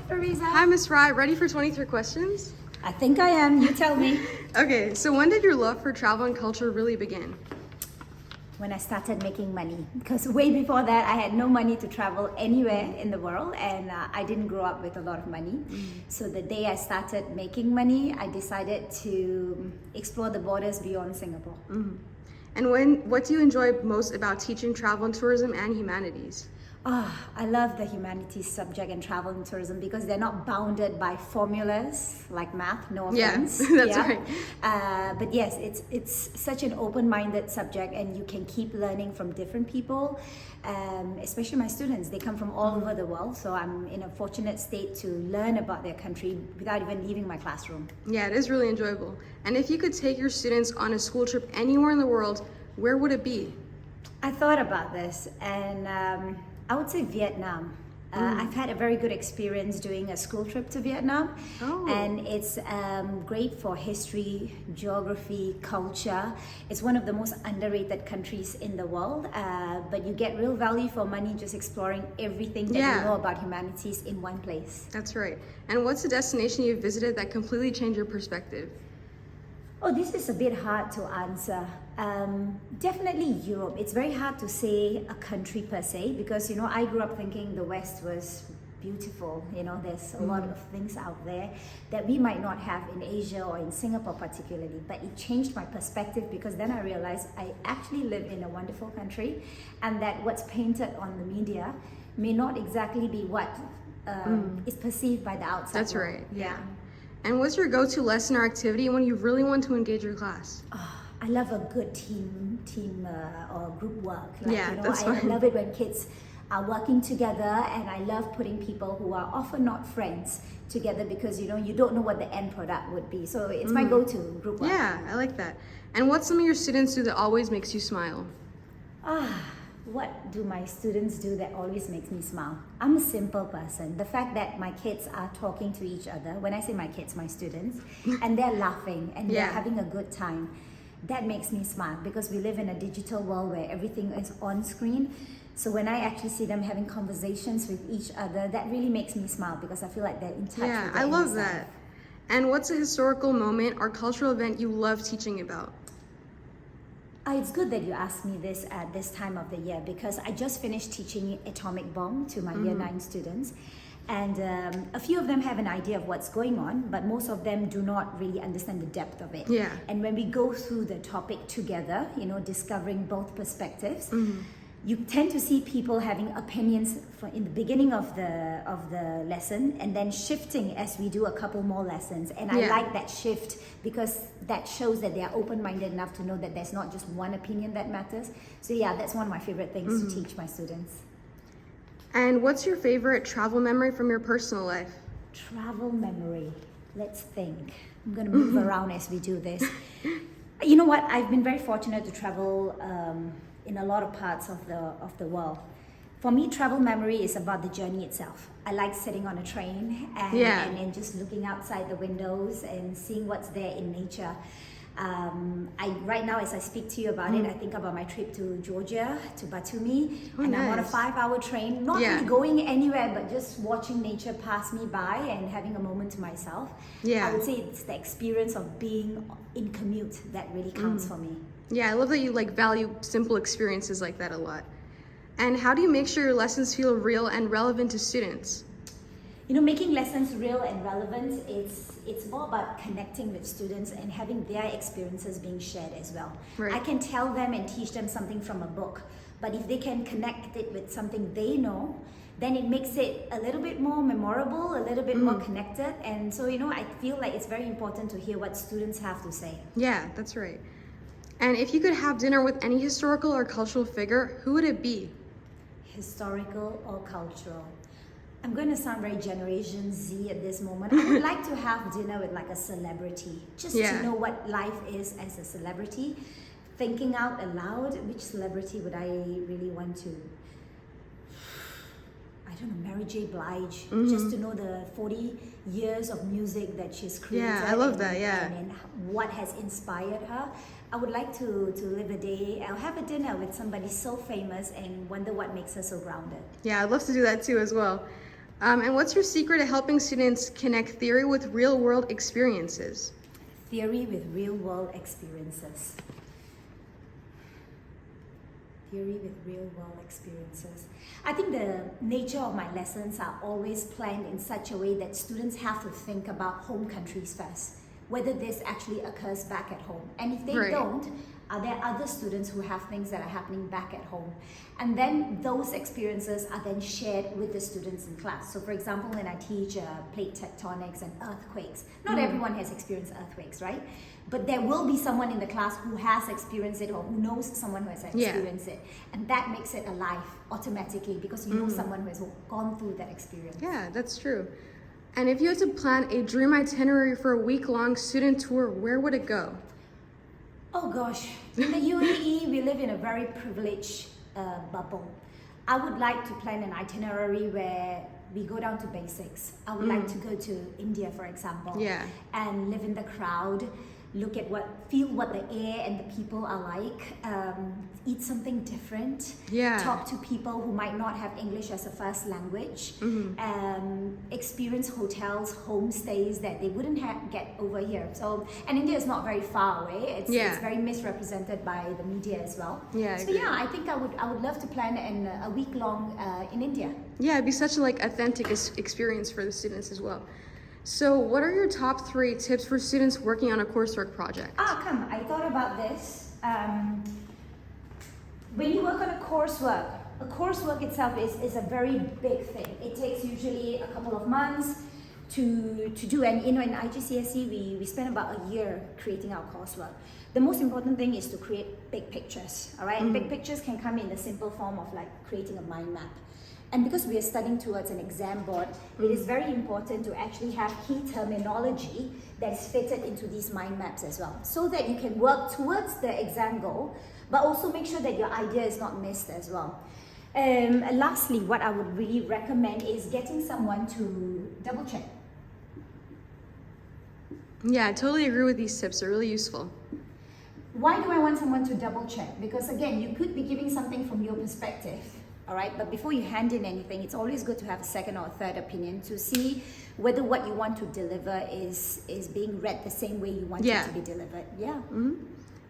Fariza. Hi, Miss Fry. Ready for 23 questions? I think I am. You tell me. Okay, so when did your love for travel and culture really begin? When I started making money, because way before that I had no money to travel anywhere in the world, and I didn't grow up with a lot of money. So the day I started making money, I decided to explore the borders beyond Singapore. And what do you enjoy most about teaching travel and tourism and humanities? I love the humanities subject and travel and tourism because they're not bounded by formulas like math, no offense. Yeah, that's right. But yes, it's such an open-minded subject, and you can keep learning from different people, especially my students. They come from all over the world, so I'm in a fortunate state to learn about their country without even leaving my classroom. Yeah, it is really enjoyable. And if you could take your students on a school trip anywhere in the world, where would it be? I thought about this, and I would say Vietnam. I've had a very good experience doing a school trip to Vietnam, and it's great for history, geography, culture. It's one of the most underrated countries in the world, but you get real value for money just exploring everything that you know about humanities in one place. That's right. And what's a destination you've visited that completely changed your perspective? Oh, this is a bit hard to answer. Definitely Europe. It's very hard to say a country per se because, you know, I grew up thinking the West was beautiful. You know, there's a lot of things out there that we might not have in Asia or in Singapore particularly. But it changed my perspective because then I realized I actually live in a wonderful country, and that what's painted on the media may not exactly be what is perceived by the outside That's world. right. Yeah. And what's your go-to lesson or activity when you really want to engage your class? I love a good team or group work. That's I fine. love it when kids are working together, and I love putting people who are often not friends together because, you know, you don't know what the end product would be. So it's my go-to group work. Yeah, I like that. And what's some of your students do that always makes you smile? What do my students do that always makes me smile? I'm a simple person. The fact that my kids are talking to each other, when I say my kids, my students, and they're laughing and they're having a good time, that makes me smile because we live in a digital world where everything is on screen. So when I actually see them having conversations with each other, that really makes me smile because I feel like they're in touch with their I love inner that. self. And what's a historical moment or cultural event you love teaching about? It's good that you asked me this at this time of the year because I just finished teaching atomic bomb to my year 9 students, and a few of them have an idea of what's going on, but most of them do not really understand the depth of it. And when we go through the topic together, you know, discovering both perspectives, you tend to see people having opinions in the beginning of the lesson and then shifting as we do a couple more lessons. And I like that shift because that shows that they are open-minded enough to know that there's not just one opinion that matters. So yeah, that's one of my favorite things to teach my students. And what's your favorite travel memory from your personal life? Travel memory. Let's think. I'm going to move around as we do this. You know what? I've been very fortunate to travel in a lot of parts of the world. For me, travel memory is about the journey itself. I like sitting on a train and just looking outside the windows and seeing what's there in nature. Right now, as I speak to you about it, I think about my trip to Georgia, to Batumi, and I'm on a 5-hour train, not really going anywhere, but just watching nature pass me by and having a moment to myself. I would say it's the experience of being in commute that really counts for me. Yeah, I love that you value simple experiences like that a lot. And how do you make sure your lessons feel real and relevant to students? You know, making lessons real and relevant, it's more about connecting with students and having their experiences being shared as well. I can tell them and teach them something from a book, but if they can connect it with something they know, then it makes it a little bit more memorable, a little bit more connected. And so, you know, I feel like it's very important to hear what students have to say. Yeah, that's right. And if you could have dinner with any historical or cultural figure, who would it be? Historical or cultural? I'm going to sound very Generation Z at this moment. I would like to have dinner with like a celebrity, just to know what life is as a celebrity. Thinking out aloud, which celebrity would I really want to? I don't know, Mary J. Blige, just to know the 40 years of music that she's created. Yeah, I love that, and what has inspired her. I would like to live a day, I'll have a dinner with somebody so famous and wonder what makes her so grounded. Yeah, I'd love to do that too as well. And what's your secret to helping students connect theory with real world experiences? Theory with real world experiences. Theory with real world experiences. I think the nature of my lessons are always planned in such a way that students have to think about home countries first, whether this actually occurs back at home. And if they Right. don't, are there other students who have things that are happening back at home? And then those experiences are then shared with the students in class. So for example, when I teach plate tectonics and earthquakes, not everyone has experienced earthquakes, right? But there will be someone in the class who has experienced it or who knows someone who has experienced it. And that makes it alive automatically because you know someone who has gone through that experience. Yeah, that's true. And if you had to plan a dream itinerary for a week-long student tour, where would it go? Oh gosh, in the UAE, we live in a very privileged bubble. I would like to plan an itinerary where we go down to basics. I would like to go to India, for example, and live in the crowd, look at feel what the air and the people are like, eat something different, talk to people who might not have English as a first language, experience hotels, homestays that they wouldn't get over here. So, and India is not very far away. It's very misrepresented by the media as well. I think I would love to plan a week long in India. Yeah, it'd be such a authentic experience for the students as well. So what are your top 3 tips for students working on a coursework project? I thought about this. When you work on a coursework itself is a very big thing. It takes usually a couple of months to do, and in IGCSE we spend about a year creating our coursework. The most important thing is to create big pictures, all right? And big pictures can come in the simple form of creating a mind map. And because we are studying towards an exam board, it is very important to actually have key terminology that is fitted into these mind maps as well, so that you can work towards the exam goal, but also make sure that your idea is not missed as well. Lastly, what I would really recommend is getting someone to double check. Yeah, I totally agree with these tips. They're really useful. Why do I want someone to double check? Because again, you could be giving something from your perspective. All right, but before you hand in anything, it's always good to have a second or third opinion to see whether what you want to deliver is being read the same way you want it to be delivered.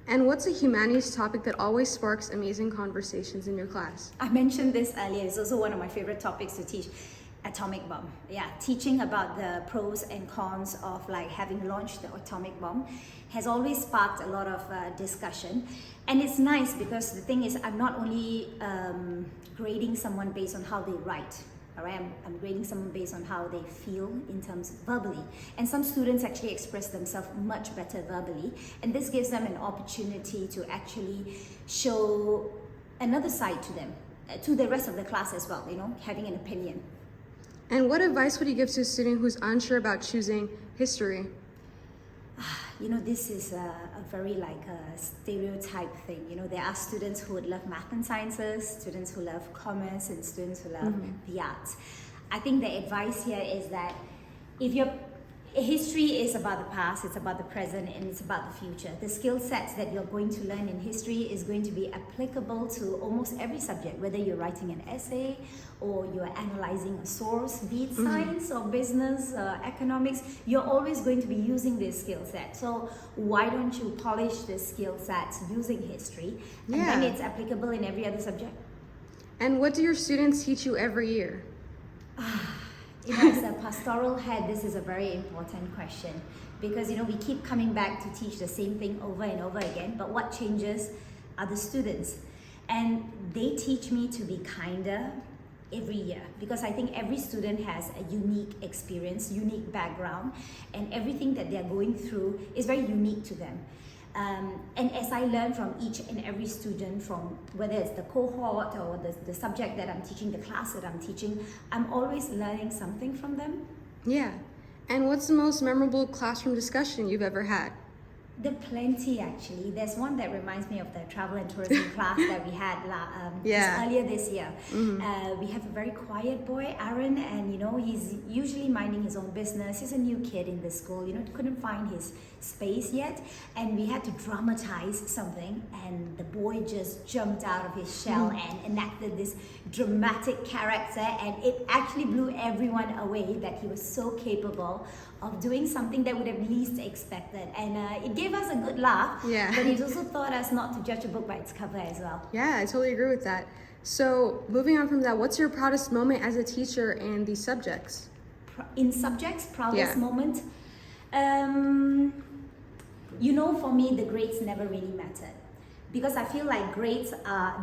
And what's a humanities topic that always sparks amazing conversations in your class? I mentioned this earlier. It's also one of my favorite topics to teach. Atomic bomb. Teaching about the pros and cons of having launched the atomic bomb has always sparked a lot of discussion. And it's nice because the thing is, I'm not only grading someone based on how they write, all right? I'm grading someone based on how they feel in terms of verbally. And some students actually express themselves much better verbally. And this gives them an opportunity to actually show another side to them, to the rest of the class as well, having an opinion. And what advice would you give to a student who's unsure about choosing history? This is a very a stereotype thing. There are students who would love math and sciences, students who love commerce, and students who love the arts. I think the advice here is that history is about the past, it's about the present, and it's about the future. The skill sets that you're going to learn in history is going to be applicable to almost every subject, whether you're writing an essay or you're analyzing a source, be it science or business, economics, you're always going to be using this skill set. So why don't you polish the skill sets using history, and then it's applicable in every other subject. And what do your students teach you every year? As a pastoral head, this is a very important question because we keep coming back to teach the same thing over and over again, but what changes are the students, and they teach me to be kinder every year because I think every student has a unique experience, unique background, and everything that they're going through is very unique to them. And as I learn from each and every student, from whether it's the cohort or the subject that I'm teaching, the class that I'm teaching, I'm always learning something from them. Yeah. And what's the most memorable classroom discussion you've ever had? There are plenty actually. There's one that reminds me of the travel and tourism class that we had just earlier this year. We have a very quiet boy, Aaron, and he's usually minding his own business. He's a new kid in the school, couldn't find his space yet, and we had to dramatize something, and the boy just jumped out of his shell and enacted this dramatic character, and it actually blew everyone away that he was so capable of doing something that would have least expected, and it gave us a good laugh. But it also taught us not to judge a book by its cover as well. Yeah, I totally agree with that. So moving on from that, what's your proudest moment as a teacher in these subjects? In subjects, proudest moment? For me, the grades never really mattered, because I feel like grades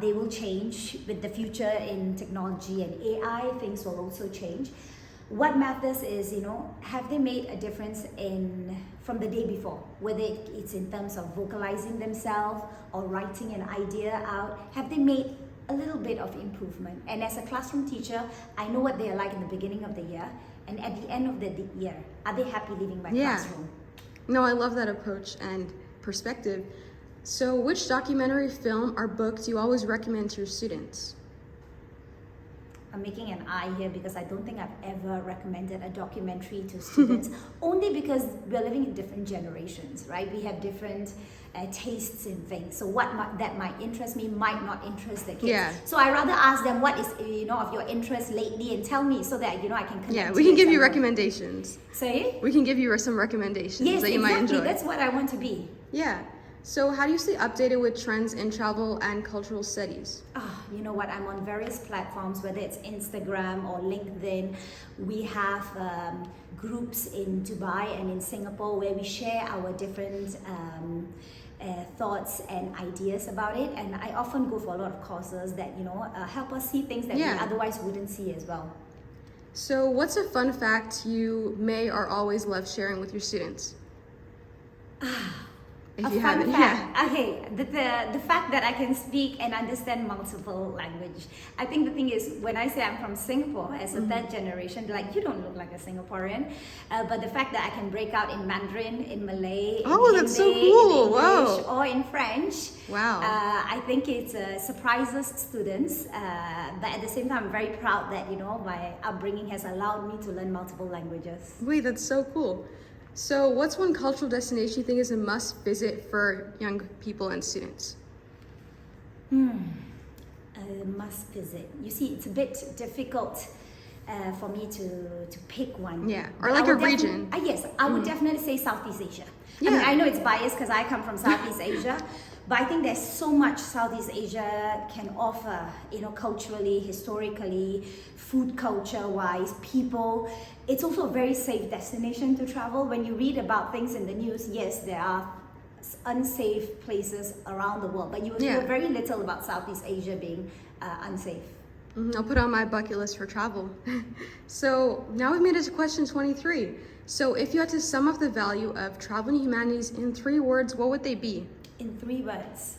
they will change with the future in technology and AI. Things will also change. What matters is, have they made a difference from the day before, whether it's in terms of vocalizing themselves or writing an idea out. Have they made a little bit of improvement? And as a classroom teacher, I know what they are like in the beginning of the year, and at the end of the year, are they happy leaving my classroom? No, I love that approach and perspective. So which documentary, film, or book do you always recommend to your students? I'm making an eye here because I don't think I've ever recommended a documentary to students, only because we're living in different generations, right? We have different tastes in things. So that might interest me might not interest the kids. So I rather ask them what is of your interest lately, and tell me so that I can connect. Yeah, we can give you recommendations. Say? We can give you some recommendations that you might enjoy. That's what I want to be. Yeah. So how do you stay updated with trends in travel and cultural studies? You know what? I'm on various platforms, whether it's Instagram or LinkedIn. We have groups in Dubai and in Singapore where we share our different thoughts and ideas about it. And I often go for a lot of courses that, help us see things that we otherwise wouldn't see as well. So what's a fun fact you may or always love sharing with your students? If you haven't, Okay, the fact that I can speak and understand multiple language. I think the thing is, when I say I'm from Singapore as a third generation, they're like, you don't look like a Singaporean. But the fact that I can break out in Mandarin, in Malay, in Hindi, that's so cool. in English, or in French. Wow. I think it surprises students. But at the same time, I'm very proud that, my upbringing has allowed me to learn multiple languages. Wait, that's so cool. So what's one cultural destination you think is a must visit for young people and students? A must visit. You see, it's a bit difficult for me to pick one. Yeah, or like a region. Yes, I would definitely say Southeast Asia. I mean, I know it's biased because I come from Southeast Asia, but I think there's so much Southeast Asia can offer, culturally, historically, food culture-wise, people. It's also a very safe destination to travel. When you read about things in the news, yes, there are unsafe places around the world, but you will hear very little about Southeast Asia being unsafe. I'll put on my bucket list for travel. So now we've made it to question 23. So if you had to sum up the value of travel and humanities in 3 words, what would they be? In 3 words.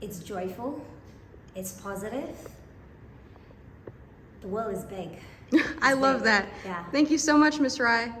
It's joyful. It's positive. The world is big. I love that. Yeah. Thank you so much, Ms. Rai.